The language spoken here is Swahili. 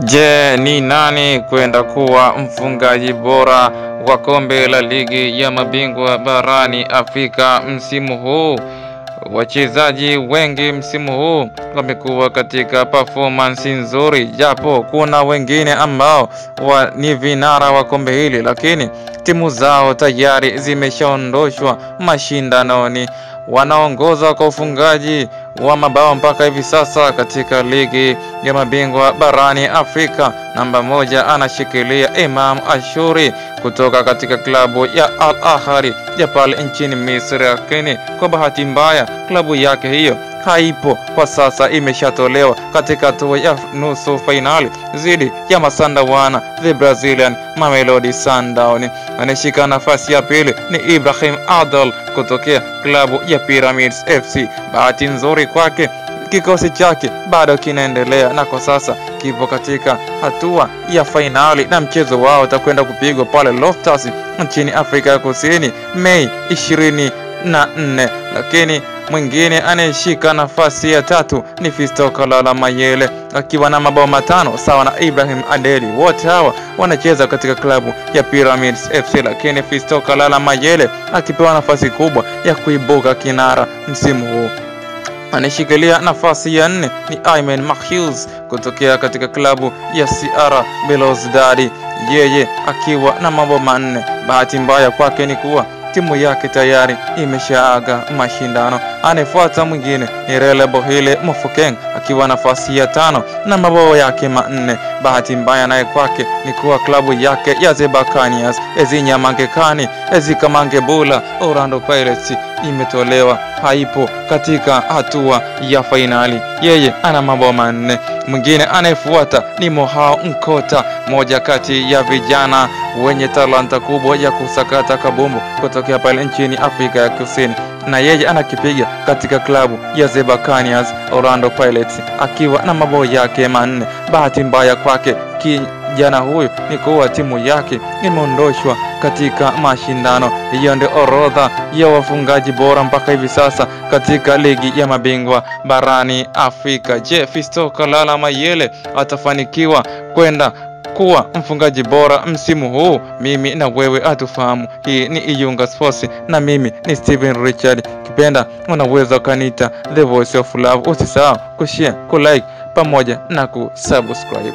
Je, ni nani kwenda kuwa mfungaji bora wa kombe la ligi ya mabingwa barani Afrika msimu huu? Wachezaji wengi msimu huu wamekuwa katika performance nzuri, japo kuna wengine ambao ni vinara wa kombe hili, lakini timu zao tayari zimeshaondoshwa mashindanoni. Wanaongoza kwa ufungaji wa mabao mpaka hivi sasa katika ligi ya mabingwa barani Afrika. Namba 1 anashikilia Imam Ashuri kutoka katika klabu ya Al Ahly ya pale nchini Misri, lakini kwa bahati mbaya klabu yake hiyo haipo kwa sasa, imeshatolewa katika hatua ya nusu finali dhidi ya Masandawana the Brazilian Mamelodi Sundowns. Anashika nafasi ya pili ni Ibrahim Adel kutokea klabu ya Pyramids FC. Bahati nzuri kwake, kikosi chake bado kinaendelea na kwa sasa kipo katika hatua ya finali, na mchezo wao utakwenda kupigwa pale Loftus nchini Afrika ya Kusini Mei 24. Lakini mwingine anayeshika nafasi ya tatu ni Fiston Kalala Mayele akiwa na mabao 5 sawa na Ibrahim Adeli. Wote hawa wanacheza katika klabu ya Pyramids FC, lakini Fiston Kalala Mayele akipewa nafasi kubwa ya kuibuka kinara msimu huu. Anashikilia nafasi ya 4 ni Ayman Makhiouz kutokea katika klabu ya CR Belouizdad, yeye akiwa na mabao 4. Bahati mbaya kwake ni kuwa timu yake tayari imeshaaga mashindano. Anafuata mwingine ni Rele Bohile Mofokeng akiwa nafasi ya 5 na mabao yake 4. Bahati mbaya naye kwake ni kuwa klabu yake ya The Buccaneers Ezinyamangekani Ezikamangebula Orlando Pirates imetolewa, haipo katika hatua ya finali, yeye ana mabao 4. Mwingine anayefuata ni Mohao Nkota, moja kati ya vijana wenye talanta kubwa ya kusakata kabumbu kutokea pale nchini Afrika ya Kusini, na yeye anakipiga katika klabu ya The Buccaneers Orlando Pirates akiwa na mabao yake 4. Bahati mbaya kwake kijana huyu ni kuwa timu yake imeondoshwa katika mashindano. Hiyo ndio orodha ya wafungaji bora mpaka hivi sasa katika ligi ya mabingwa barani Afrika. Je, Fiston Kalala Mayele atafanikiwa kwenda kuwa mfungaji bora msimu huu? Mimi na wewe atufahamu. Hii ni Iyunga Sports na mimi ni Steven Richard. Kipenda unaweza kanita The Voice of Love. Usisahau kushare, kulike pamoja na kusubscribe.